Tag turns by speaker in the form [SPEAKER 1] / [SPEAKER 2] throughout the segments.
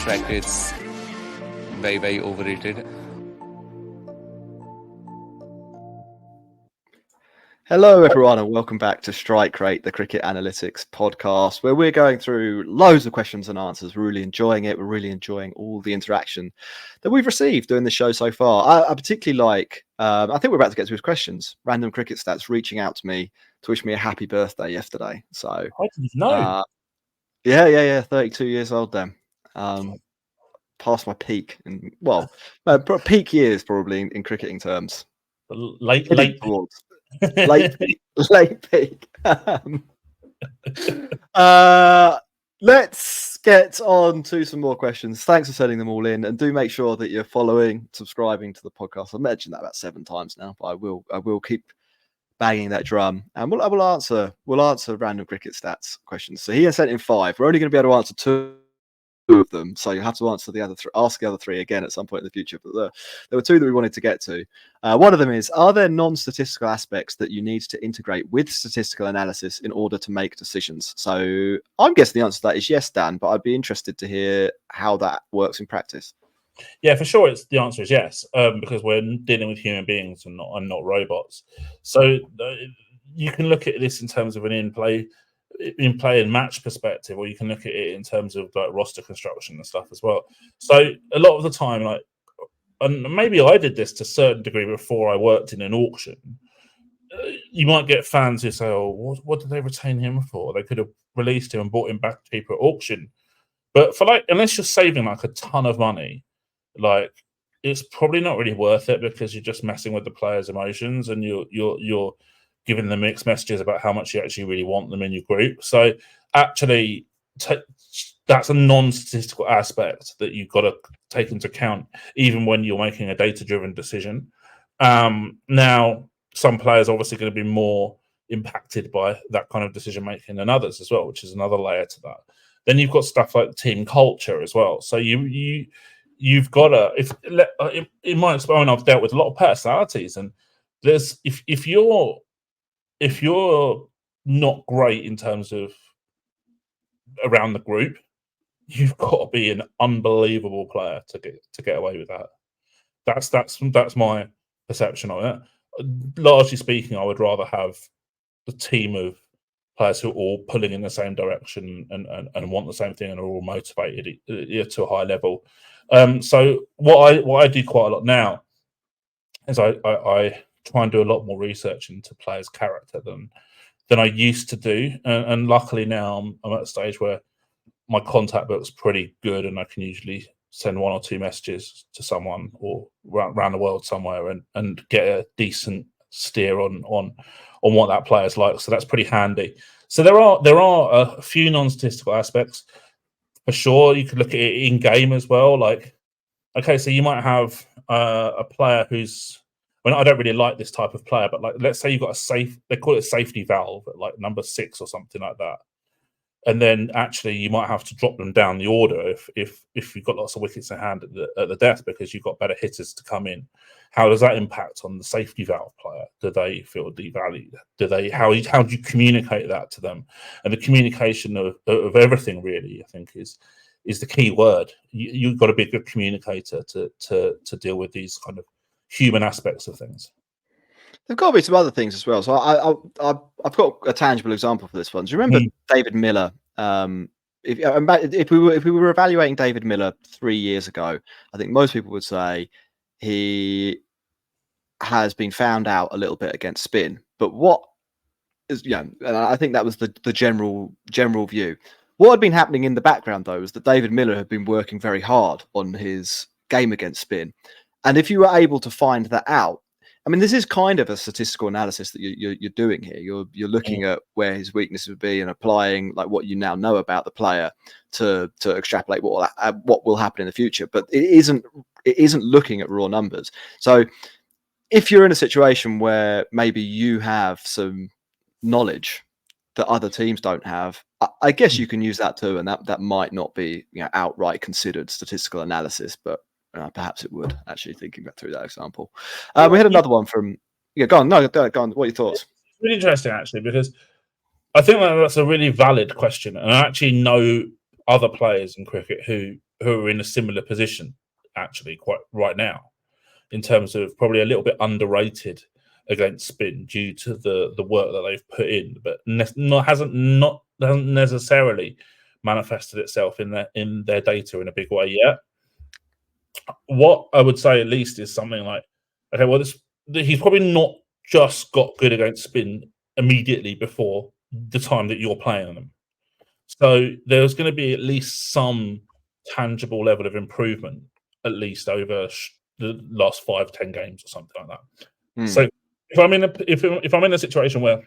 [SPEAKER 1] strike rate's very, very overrated.
[SPEAKER 2] Hello, everyone, and welcome back to Strike Rate, the cricket analytics podcast, where we're going through loads of questions and answers. We're really enjoying it. We're really enjoying all the interaction that we've received during the show so far. I particularly like, I think we're about to get to his questions. Random Cricket Stats reaching out to me to wish me a happy birthday yesterday. So,
[SPEAKER 3] I didn't know.
[SPEAKER 2] Yeah. 32 years old then. Past my peak, and peak years probably in cricketing terms.
[SPEAKER 3] Late
[SPEAKER 2] towards. late peak. Let's get on to some more questions. Thanks for sending them all in, and do make sure that you're following, subscribing to the podcast. I've mentioned that about 7 times now, but I will keep banging that drum, and we'll answer random cricket stats questions. So he has sent in 5. We're only going to be able to answer 2 of them, so you have to answer ask the other 3 again at some point in the future, but there were 2 that we wanted to get to. One of them is, are there non-statistical aspects that you need to integrate with statistical analysis in order to make decisions? So I'm guessing the answer to that is yes, Dan, but I'd be interested to hear how that works in practice.
[SPEAKER 3] Yeah, for sure. The answer is yes, because we're dealing with human beings and not robots. So you can look at this in terms of an in-play and match perspective, or you can look at it in terms of like roster construction and stuff as well. So a lot of the time, like, and maybe I did this to a certain degree before I worked in an auction, you might get fans who say, oh, what did they retain him for? They could have released him and bought him back cheaper at auction. But for unless you're saving like a ton of money, like, it's probably not really worth it, because you're just messing with the players' emotions, and you're giving them mixed messages about how much you actually really want them in your group. So actually, that's a non-statistical aspect that you've got to take into account, even when you're making a data-driven decision. Now, some players are obviously going to be more impacted by that kind of decision-making than others as well, which is another layer to that. Then you've got stuff like team culture as well. So you've got to, in my experience, I've dealt with a lot of personalities, and there's if you're not great in terms of around the group, you've got to be an unbelievable player to get away with that. That's my perception of it. Largely speaking, I would rather have a team of players who are all pulling in the same direction and want the same thing and are all motivated to a high level. So what I do quite a lot now is I try and do a lot more research into players' character than I used to do, and luckily now I'm at a stage where my contact book's pretty good, and I can usually send 1 or 2 messages to someone or around the world somewhere and get a decent steer on what that player's like. So that's pretty handy. So there are a few non-statistical aspects for sure. You could look at it in game as well. Like, okay, so you might have a player who's, I don't really like this type of player, but like, let's say you've got they call it a safety valve at like number 6 or something like that. And then actually you might have to drop them down the order if you've got lots of wickets in hand at the death, because you've got better hitters to come in. How does that impact on the safety valve player? Do they feel devalued? How do you communicate that to them? And the communication of everything, really, I think is the key word. You've got to be a good communicator to deal with these kind of human aspects of things.
[SPEAKER 2] There've got to be some other things as well. So I've got a tangible example for this one. Do you remember David Miller? If we were evaluating David Miller 3 years ago, I think most people would say he has been found out a little bit against spin. But what is, and I think that was the general view. What had been happening in the background, though, was that David Miller had been working very hard on his game against spin. And if you were able to find that out, I mean, this is kind of a statistical analysis that you're doing here. You're looking at where his weaknesses would be and applying like what you now know about the player to extrapolate what will happen in the future. But it isn't looking at raw numbers. So if you're in a situation where maybe you have some knowledge that other teams don't have, I guess you can use that too, and that might not be outright considered statistical analysis, but perhaps it would, actually, thinking back through that example. We had another one from... Yeah, go on. No, go on. What are your thoughts?
[SPEAKER 3] It's really interesting, actually, because I think that's a really valid question. And I actually know other players in cricket who who are in a similar position actually quite right now, in terms of probably a little bit underrated against spin due to the work that they've put in, but hasn't necessarily manifested itself in their data in a big way yet. What I would say at least is something like, okay, well, he's probably not just got good against spin immediately before the time that you're playing on them. So there's going to be at least some tangible level of improvement, at least over the last 5-10 games or something like that. So if I'm in a situation where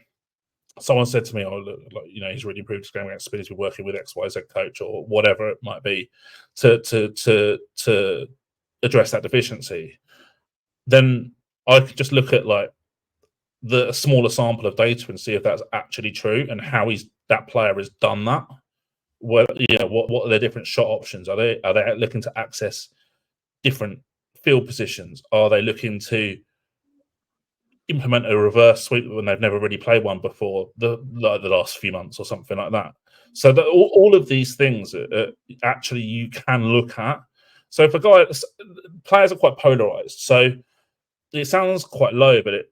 [SPEAKER 3] someone said to me, "Oh, look, like, he's really improved his game against spin. He's been working with XYZ coach or whatever it might be to address that deficiency," then I could just look at like the smaller sample of data and see if that's actually true and how that player has done that. What are their different shot options? Are they looking to access different field positions? Are they looking to implement a reverse sweep when they've never really played one before the last few months or something like that? So that all of these things actually you can look at. So if players are quite polarized. So it sounds quite low, but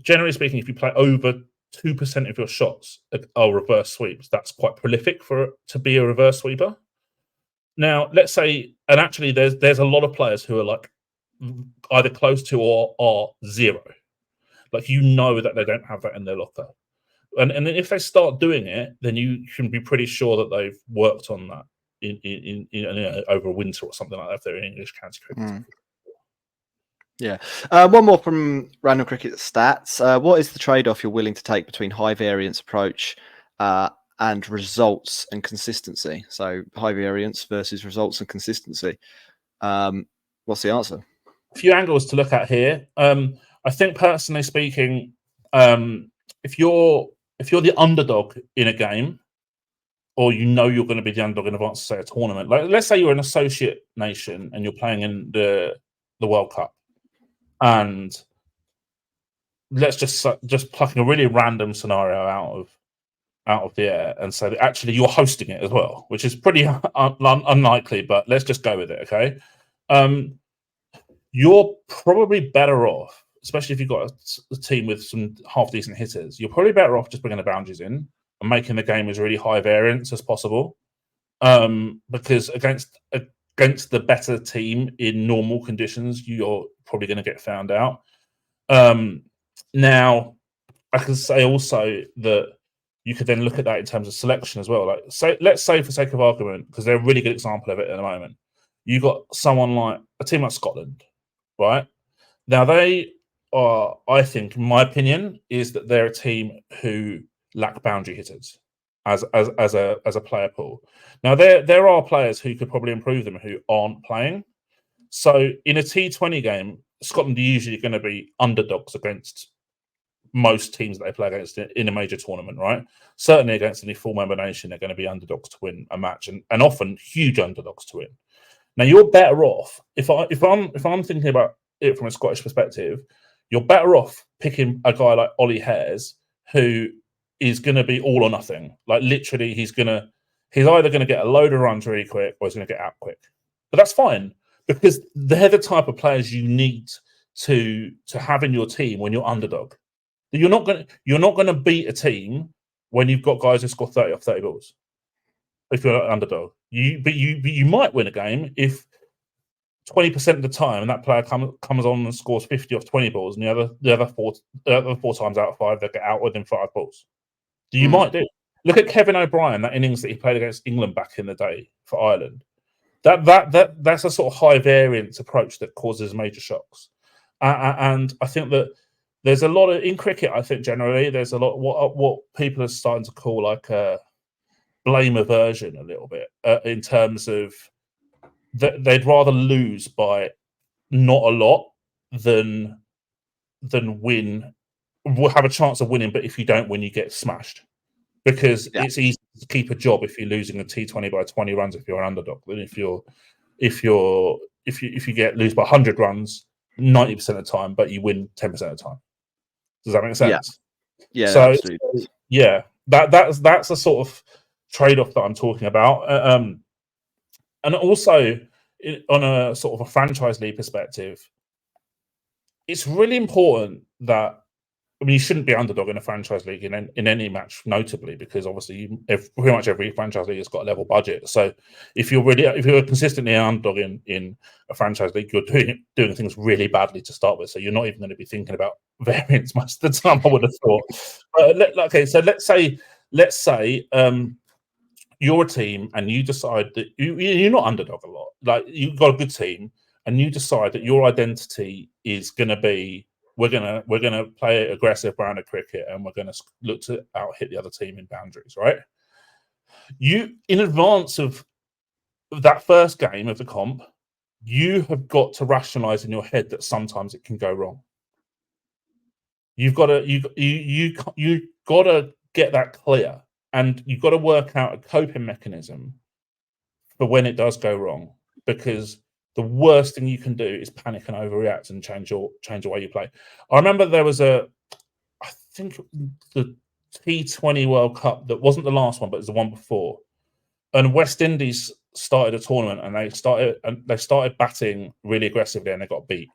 [SPEAKER 3] generally speaking, if you play over 2% of your shots are reverse sweeps, that's quite prolific for it to be a reverse sweeper. Now, let's say, and actually there's a lot of players who are like either close to or are zero. Like, that they don't have that in their locker. And if they start doing it, then you can be pretty sure that they've worked on that in over a winter or something like that if they're in English county cricket.
[SPEAKER 2] Yeah. One more from Random Cricket Stats. What is the trade-off you're willing to take between high variance approach and results and consistency? So high variance versus results and consistency. What's the answer?
[SPEAKER 3] A few angles to look at here. I think personally speaking, if you're the underdog in a game, or you're going to be the underdog in advance to say a tournament, like let's say you're an associate nation and you're playing in the World Cup, and let's just plucking a really random scenario out of the air and say that actually you're hosting it as well, which is pretty unlikely, but let's just go with it, okay? You're probably better off, especially if you've got a team with some half-decent hitters, you're probably better off just bringing the boundaries in and making the game as really high variance as possible, because against the better team in normal conditions, you're probably going to get found out. Now, I can say also that you could then look at that in terms of selection as well. Like, let's say for sake of argument, because they're a really good example of it at the moment, you got someone like a team like Scotland, right? Now they are, I think, in my opinion, is that they're a team who lack boundary hitters as a player pool. Now there are players who could probably improve them who aren't playing. So in a T20 game, Scotland are usually going to be underdogs against most teams that they play against in a major tournament, right? Certainly against any full member nation, they're going to be underdogs to win a match, and often huge underdogs to win. Now you're better off if I'm thinking about it from a Scottish perspective, you're better off picking a guy like Ollie Hares, who is going to be all or nothing. Like literally, he's either going to get a load of runs really quick or he's going to get out quick. But that's fine, because they're the type of players you need to have in your team when you're underdog. You're not going to beat a team when you've got guys who score 30 off 30 balls. If you're an underdog, you might win a game if 20% of the time and that player comes on and scores 50 off 20 balls, and the other four times out of 5 they get out within 5 balls. You might do. Look at Kevin O'Brien, that innings that he played against England back in the day for Ireland. That's a sort of high variance approach that causes major shocks. And I think that there's a lot in cricket. I think generally there's a lot what people are starting to call like a blame aversion a little bit, in terms of that they'd rather lose by not a lot than win. We'll have a chance of winning, but if you don't win, you get smashed. Because it's easy to keep a job if you're losing a T20 by 20 runs if you're an underdog. Then if you lose by 100 runs 90% of the time, but you win 10% of the time. Does that make sense?
[SPEAKER 2] Yeah,
[SPEAKER 3] so,
[SPEAKER 2] absolutely.
[SPEAKER 3] Yeah, that's a sort of trade-off that I'm talking about. And also, on a sort of a franchise league perspective, it's really important that, I mean, you shouldn't be underdog in a franchise league in any match, notably, because obviously pretty much every franchise league has got a level budget. So if you're consistently an underdog in a franchise league, you're doing things really badly to start with. So you're not even going to be thinking about variance most of the time, I would have thought. Okay, so let's say you're a team and you decide that you're not underdog a lot. Like, you've got a good team and you decide that your identity is going to be, we're gonna play aggressive brand of cricket and we're gonna look to out hit the other team in boundaries, right? You, in advance of that first game of the comp, you have got to rationalize in your head that sometimes it can go wrong. You've got to you got to get that clear, and you've got to work out a coping mechanism for when it does go wrong, because the worst thing you can do is panic and overreact and change the way you play. I remember there was I think the T20 World Cup, that wasn't the last one, but it was the one before. And West Indies started a tournament and they started batting really aggressively and they got beat.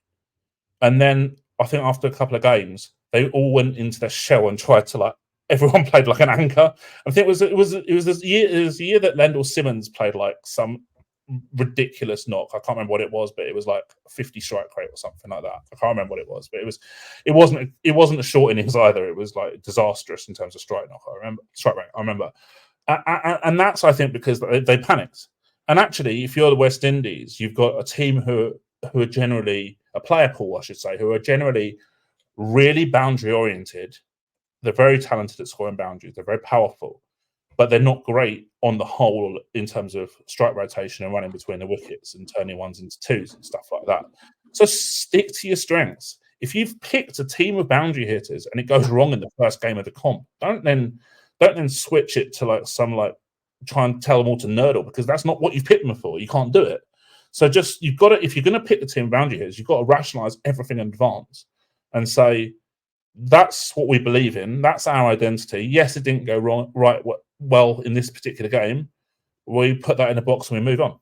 [SPEAKER 3] And then I think after a couple of games, they all went into their shell and tried to, everyone played like an anchor. I think it was a year that Lendl Simmons played like some ridiculous knock. I can't remember what it was, but it was like 50 strike rate or something like that. I can't remember what it was, but it wasn't a short innings either. It was like disastrous in terms of strike rate. I remember, and that's, I think, because they panicked. And actually, if you're the West Indies, you've got a team who are generally a player pool, I should say, who are generally really boundary oriented. They're very talented at scoring boundaries. They're very powerful, but they're not great on the whole in terms of strike rotation and running between the wickets and turning ones into twos and stuff like that. So stick to your strengths. If you've picked a team of boundary hitters and it goes wrong in the first game of the comp, don't then switch it to try and tell them all to nerdle, because that's not what you've picked them for. You can't do it. So you've got to, if you're going to pick the team of boundary hitters, you've got to rationalize everything in advance and say, that's what we believe in. That's our identity. Yes, it didn't go well in this particular game. We put that in a box and we move on.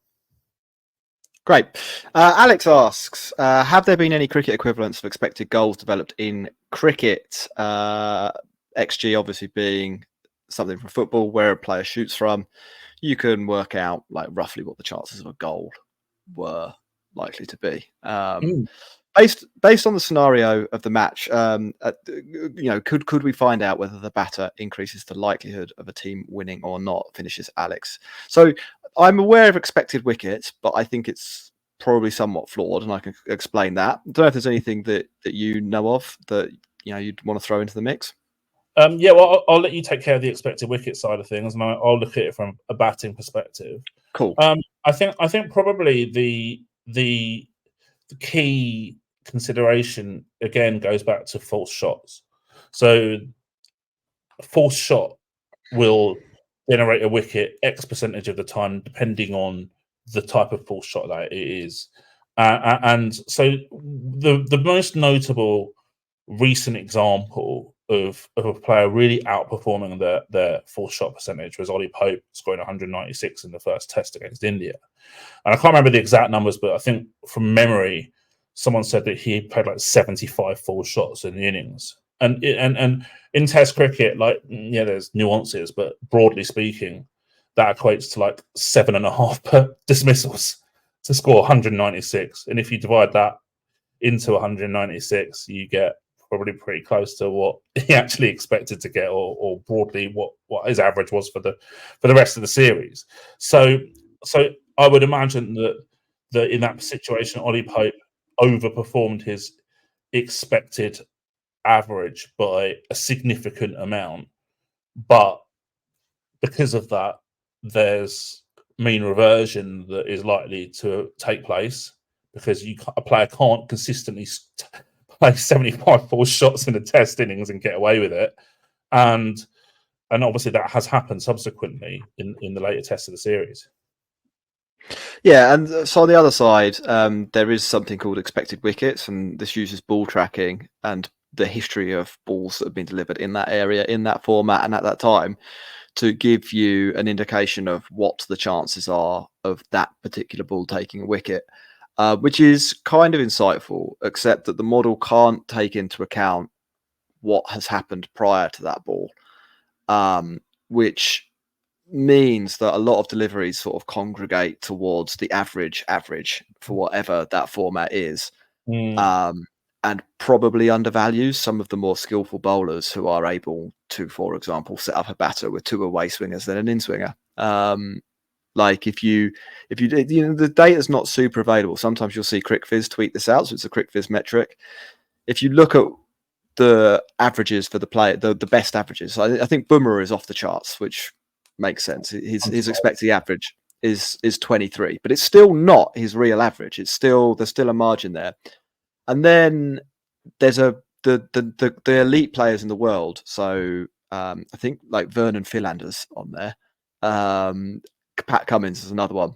[SPEAKER 2] Great. Alex asks, have there been any cricket equivalents of expected goals developed in cricket? XG obviously being something from football where a player shoots from. You can work out roughly what the chances of a goal were likely to be. Based on the scenario of the match, could we find out whether the batter increases the likelihood of a team winning or not? Finishes Alex. So I'm aware of expected wickets, but I think it's probably somewhat flawed, and I can explain that. I don't know if there's anything that you know of that you'd want to throw into the mix.
[SPEAKER 3] Well, I'll let you take care of the expected wicket side of things, and I'll look at it from a batting perspective.
[SPEAKER 2] Cool.
[SPEAKER 3] I think probably the key consideration again goes back to false shots. So a false shot will generate a wicket X percentage of the time, depending on the type of false shot that it is. And so the most notable recent example of a player really outperforming their false shot percentage was Ollie Pope scoring 196 in the first test against India. And I can't remember the exact numbers, but I think from memory, someone said that he played like 75 false shots in the innings. And in Test cricket, there's nuances, but broadly speaking, that equates to like 7.5 dismissals to score 196. And if you divide that into 196, you get probably pretty close to what he actually expected to get, or broadly what his average was for the rest of the series. So I would imagine that in that situation, Ollie Pope overperformed his expected average by a significant amount, but because of that, there's mean reversion that is likely to take place, because a player can't consistently play 75 false shots in a test innings and get away with it, and obviously that has happened subsequently in the later tests of the series.
[SPEAKER 2] Yeah, and so on the other side, there is something called expected wickets, and this uses ball tracking and the history of balls that have been delivered in that area, in that format, and at that time, to give you an indication of what the chances are of that particular ball taking a wicket, which is kind of insightful, except that the model can't take into account what has happened prior to that ball, which means that a lot of deliveries sort of congregate towards the average for whatever that format is, and probably undervalues some of the more skillful bowlers who are able to, for example, set up a batter with 2 away swingers than an in swinger. Like if you did, the data's not super available. Sometimes you'll see CricViz tweet this out, so it's a CricViz metric. If you look at the averages for the player, the best averages, I think Boomer is off the charts, which makes sense. His expected average is 23, but it's still not his real average. There's still a margin there. And then there's the elite players in the world. So I think like Vernon Philander's on there. Pat Cummins is another one.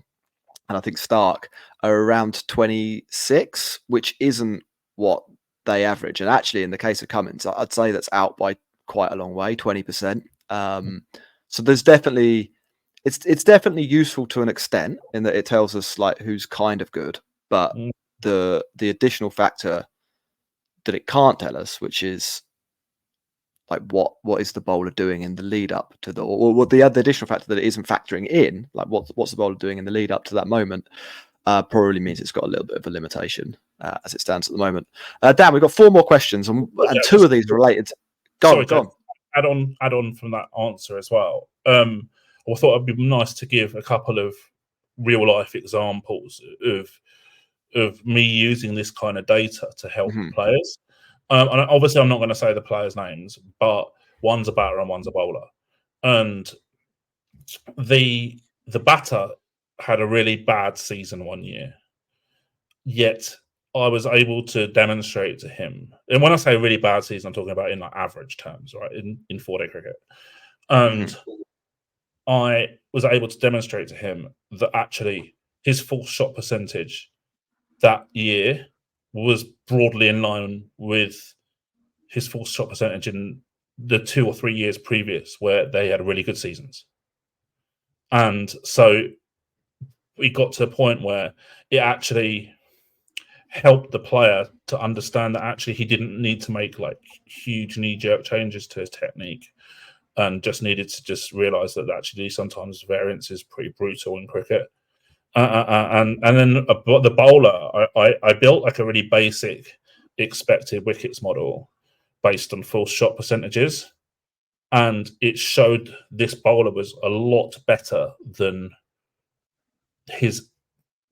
[SPEAKER 2] And I think Stark are around 26, which isn't what they average. And actually, in the case of Cummins, I'd say that's out by quite a long way, 20%. So there's definitely, it's definitely useful to an extent in that it tells us like who's kind of good, but the additional factor that it can't tell us, which is like what is the bowler doing in the lead up to the, or the additional factor that it isn't factoring in, like what's the bowler doing in the lead up to that moment, probably means it's got a little bit of a limitation as it stands at the moment. Dan, we've got 4 more questions, and 2 of these are related. Go on.
[SPEAKER 3] Add on from that answer as well. I thought it'd be nice to give a couple of real life examples of me using this kind of data to help players. And obviously, I'm not going to say the players' names, but one's a batter and one's a bowler. And the batter had a really bad season one year, yet I was able to demonstrate to him. And when I say really bad season, I'm talking about in like average terms, right? In 4-day cricket. And I was able to demonstrate to him that actually his full shot percentage that year was broadly in line with his full shot percentage in the 2 or 3 years previous, where they had really good seasons. And so we got to a point where it actually helped the player to understand that actually he didn't need to make like huge knee-jerk changes to his technique, and just needed to just realize that actually sometimes variance is pretty brutal in cricket. And then the bowler, I built like a really basic expected wickets model based on full shot percentages, and it showed this bowler was a lot better than his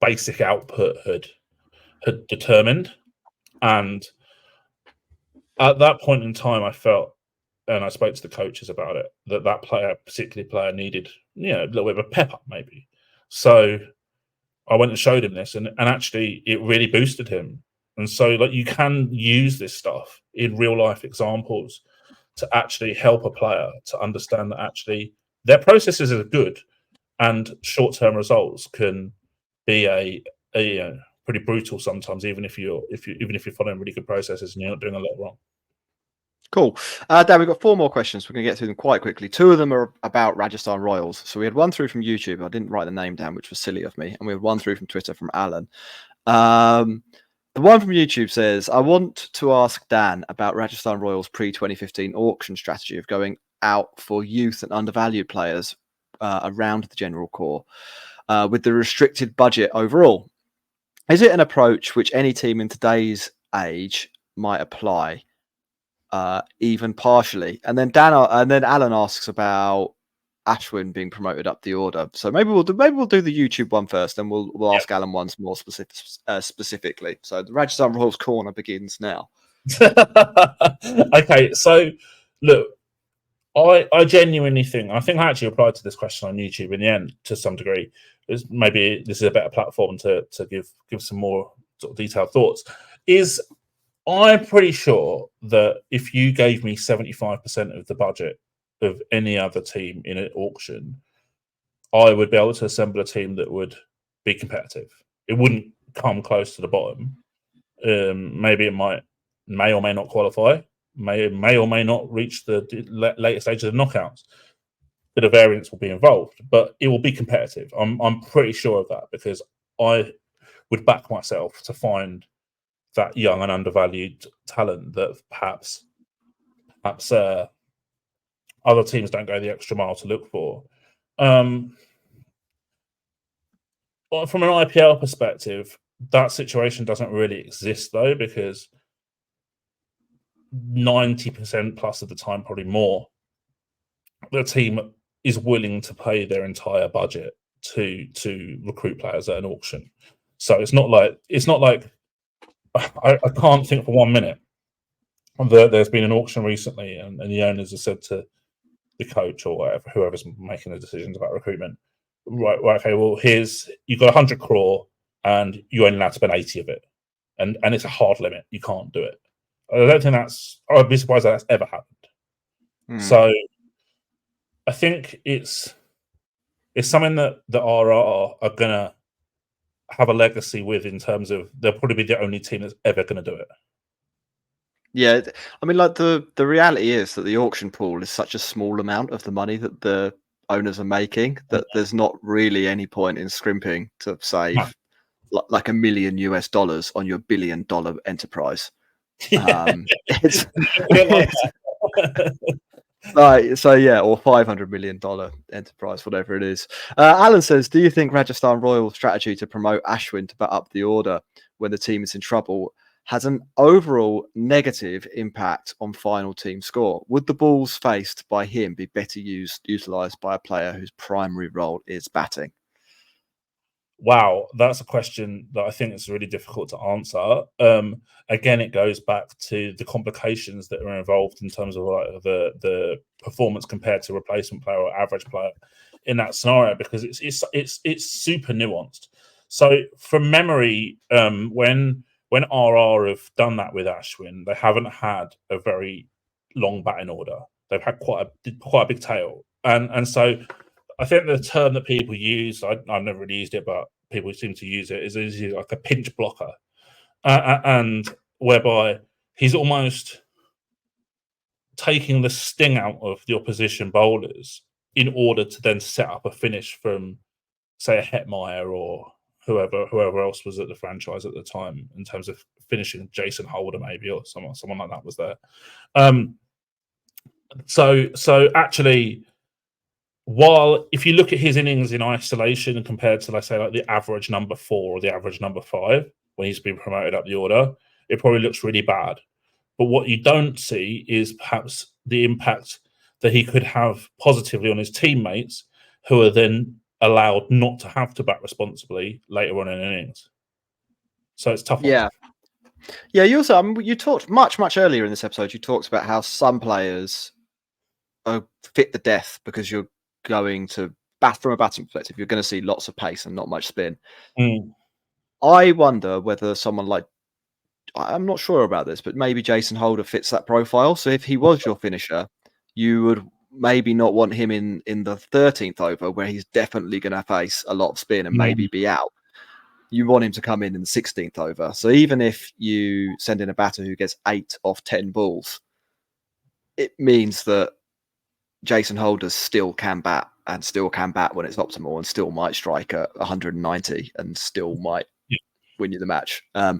[SPEAKER 3] basic output had determined. And at that point in time, I felt, and I spoke to the coaches about it, that particular player needed, a little bit of a pep up maybe. So I went and showed him this, and actually it really boosted him. And so like you can use this stuff in real life examples to actually help a player to understand that actually their processes are good, and short-term results can be a pretty brutal sometimes, even if you're following really good processes and you're not doing a lot wrong.
[SPEAKER 2] Cool. Dan, we've got 4 more questions. We're going to get through them quite quickly. 2 of them are about Rajasthan Royals. So we had one through from YouTube. I didn't write the name down, which was silly of me. And we had one through from Twitter from Alan. The one from YouTube says, I want to ask Dan about Rajasthan Royals pre-2015 auction strategy of going out for youth and undervalued players around the general core with the restricted budget overall. Is it an approach which any team in today's age might apply? Even partially, and then Alan asks about Ashwin being promoted up the order. So maybe we'll do the YouTube one first, then we'll ask Alan ones more specifically. So the Rajasthan Royals corner begins now.
[SPEAKER 3] Okay, so look, I genuinely think, I actually replied to this question on YouTube in the end to some degree. Maybe this is a better platform to give some more sort of detailed thoughts. I'm pretty sure that if you gave me 75% of the budget of any other team in an auction, I would be able to assemble a team that would be competitive. It wouldn't come close to the bottom. Maybe it may or may not qualify, may or may not reach the later stage of the knockouts. bit of variance will be involved, but it will be competitive. I'm pretty sure of that, because I would back myself to find that young and undervalued talent that perhaps other teams don't go the extra mile to look for. From an IPL perspective, that situation doesn't really exist, though, because 90% plus of the time, probably more, the team is willing to pay their entire budget to recruit players at an auction. So it's not like I can't think for 1 minute that there's been an auction recently and the owners have said to the coach or whatever, whoever's making the decisions about recruitment, right, okay, well, you've got 100 crore and you only allowed to spend 80 of it, and it's a hard limit. You can't do it. I don't think I'd be surprised that that's ever happened. So I think it's something that the RR are gonna have a legacy with, in terms of they'll probably be the only team that's ever going to do it.
[SPEAKER 2] Yeah, I mean, like the reality is that the auction pool is such a small amount of the money that the owners are making that there's not really any point in scrimping to save like $1 million on your $1 billion enterprise. It's right, so yeah, or $500 million enterprise, whatever it is. Alan says, do you think Rajasthan Royals' strategy to promote Ashwin to bat up the order when the team is in trouble has an overall negative impact on final team score? Would the balls faced by him be better utilised by a player whose primary role is batting?
[SPEAKER 3] Wow, that's a question that I think is really difficult to answer. Again, it goes back to the complications that are involved in terms of like the performance compared to replacement player or average player in that scenario, because it's super nuanced. So from memory, when RR have done that with Ashwin, they haven't had a very long batting order. They've had quite a big tail, and so I think the term that people use, I've never really used it, but people seem to use it, is like a pinch blocker, and whereby he's almost taking the sting out of the opposition bowlers in order to then set up a finish from, say, a Hetmeyer or whoever else was at the franchise at the time, in terms of finishing Jason Holder maybe, or someone like that was there. So actually, while if you look at his innings in isolation and compared to, let's say, like the average number 4 or the average number 5 when he's been promoted up the order, it probably looks really bad. But what you don't see is perhaps the impact that he could have positively on his teammates, who are then allowed not to have to bat responsibly later on in innings. So it's tough.
[SPEAKER 2] Yeah. Yeah, you also, you talked much earlier in this episode, you talked about how some players are fit the death because you're going to bat from a batting perspective. You're going to see lots of pace and not much spin. I wonder whether someone like, I'm not sure about this, but maybe Jason Holder fits that profile. So if he was your finisher, you would maybe not want him in the 13th over, where he's definitely going to face a lot of spin and maybe be out. You want him to come in the 16th over. So even if you send in a batter who gets 8 off 10 balls, it means that Jason Holder still can bat when it's optimal, and still might strike at 190 and still might win you the match.
[SPEAKER 3] So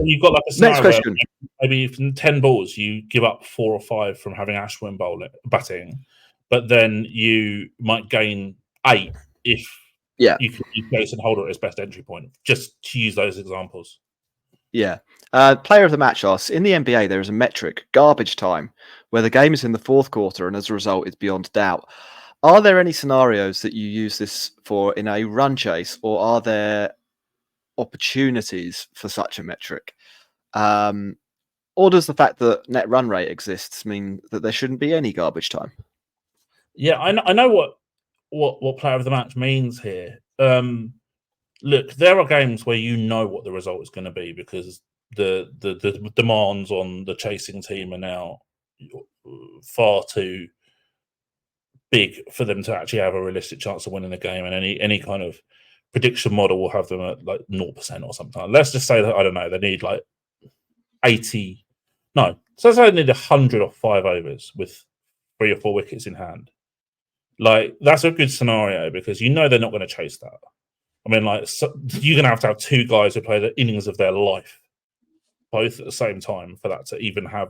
[SPEAKER 3] you've got like a
[SPEAKER 2] next question.
[SPEAKER 3] Maybe from 10 balls, you give up 4 or 5 from having Ashwin batting, but then you might gain 8 if you can use Jason Holder at his best entry point, just to use those examples.
[SPEAKER 2] Yeah. Player of the match asks, in the NBA, there is a metric, garbage time, where the game is in the 4th quarter and as a result, it's beyond doubt. Are there any scenarios that you use this for in a run chase, or are there opportunities for such a metric? Or does the fact that net run rate exists mean that there shouldn't be any garbage time?
[SPEAKER 3] Yeah, I know what player of the match means here. Look, there are games where you know what the result is going to be, because the demands on the chasing team are now far too big for them to actually have a realistic chance of winning the game, and any kind of prediction model will have them at like 0% or something. Let's just say that, I don't know, they need like 80. No, so let's say they need 100 or 5 overs with 3 or 4 wickets in hand. Like, that's a good scenario because they're not going to chase that. I mean, like, you're going to have 2 guys who play the innings of their life, both at the same time, for that to even have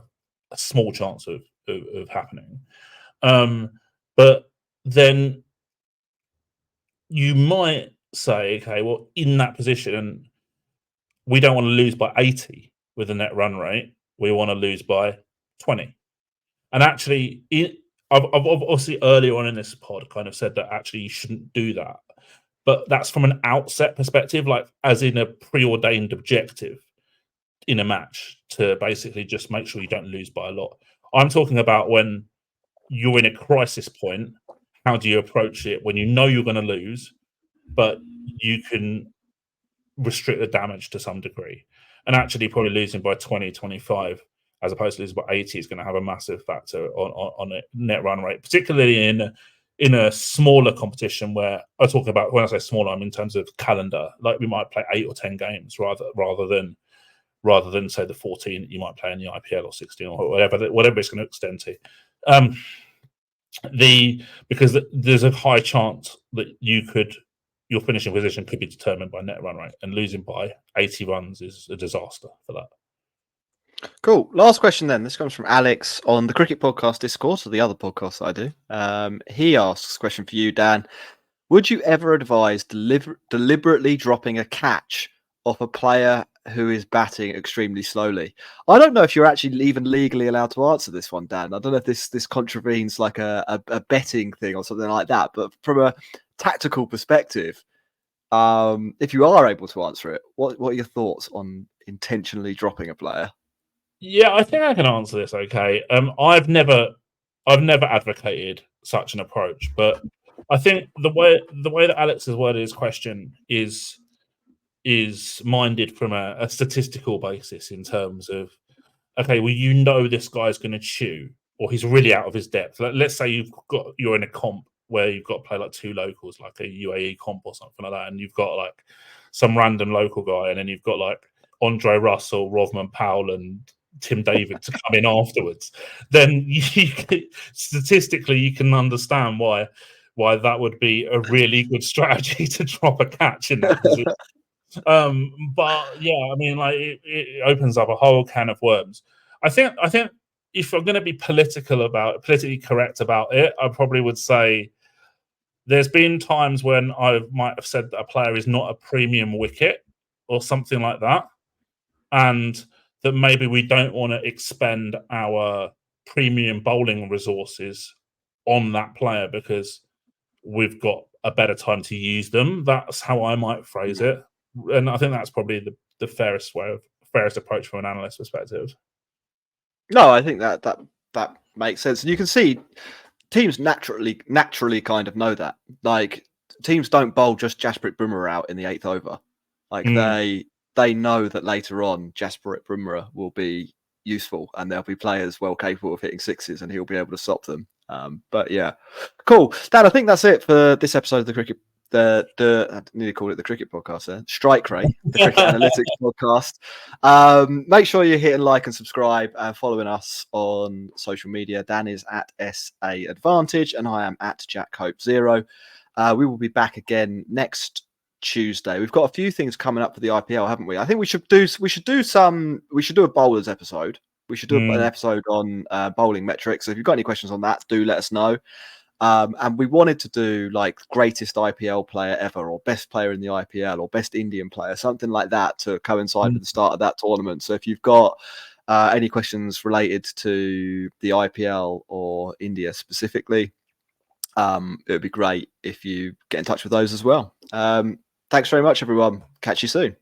[SPEAKER 3] a small chance of happening. But then you might say, okay, well, in that position, we don't want to lose by 80 with the net run rate. We want to lose by 20. And actually, I've obviously earlier on in this pod kind of said that actually you shouldn't do that. But that's from an outset perspective, like as in a preordained objective in a match to basically just make sure you don't lose by a lot. I'm talking about when you're in a crisis point, how do you approach it when you know you're going to lose, but you can restrict the damage to some degree? And actually probably losing by 20, 25 as opposed to losing by 80 is going to have a massive factor on a net run rate, particularly in a smaller competition where I talk about, when I say smaller, I mean in terms of calendar, like we might play 8 or 10 games rather than say the 14 that you might play in the IPL or 16 or whatever it's going to extend to. Because there's a high chance that your finishing position could be determined by net run rate, and losing by 80 runs is a disaster for that.
[SPEAKER 2] Cool. Last question then. This comes from Alex on the Cricket Podcast Discord, so the other podcast that I do. He asks, question for you, Dan. Would you ever advise deliberately dropping a catch off a player who is batting extremely slowly? I don't know if you're actually even legally allowed to answer this one, Dan. I don't know if this contravenes like a betting thing or something like that. But from a tactical perspective, if you are able to answer it, what are your thoughts on intentionally dropping a player?
[SPEAKER 3] Yeah, I think I can answer this okay. I've never advocated such an approach, but I think the way that Alex has worded his question is minded from a statistical basis in terms of, okay, well, this guy's going to chew, or he's really out of his depth. Let's say you're in a comp where you've got to play like 2 locals, like a UAE comp or something like that, and you've got like some random local guy, and then you've got like Andre Russell, Rovman Powell, and Tim David to come in afterwards. Then statistically, you can understand why that would be a really good strategy to drop a catch in that position. But yeah, I mean, like it opens up a whole can of worms. I think if I'm going to be politically correct about it, I probably would say there's been times when I might have said that a player is not a premium wicket or something like that, and that maybe we don't want to expend our premium bowling resources on that player because we've got a better time to use them. That's how I might phrase it. And I think that's probably the fairest approach from an analyst perspective.
[SPEAKER 2] No, I think that makes sense. And you can see teams naturally kind of know that. Like, teams don't bowl just Jasprit Bumrah out in the 8th over. Like they know that later on Jasprit Bumrah will be useful and there'll be players well capable of hitting sixes and he'll be able to stop them. But yeah, cool. Dan, I think that's it for this episode of the Cricket. I nearly called it the Cricket Podcast there. Strike Rate, the Cricket Analytics Podcast. Make sure you're hitting like and subscribe and following us on social media. Dan is at SA Advantage and I am at Jack Hope 0. We will be back again next Tuesday. We've got a few things coming up for the IPL, haven't we? I think we should do a bowlers episode. We should do an episode on bowling metrics. So if you've got any questions on that, do let us know. And we wanted to do like greatest IPL player ever, or best player in the IPL, or best Indian player, something like that to coincide with the start of that tournament. So if you've got any questions related to the IPL or India specifically, it would be great if you get in touch with those as well. Thanks very much, everyone. Catch you soon.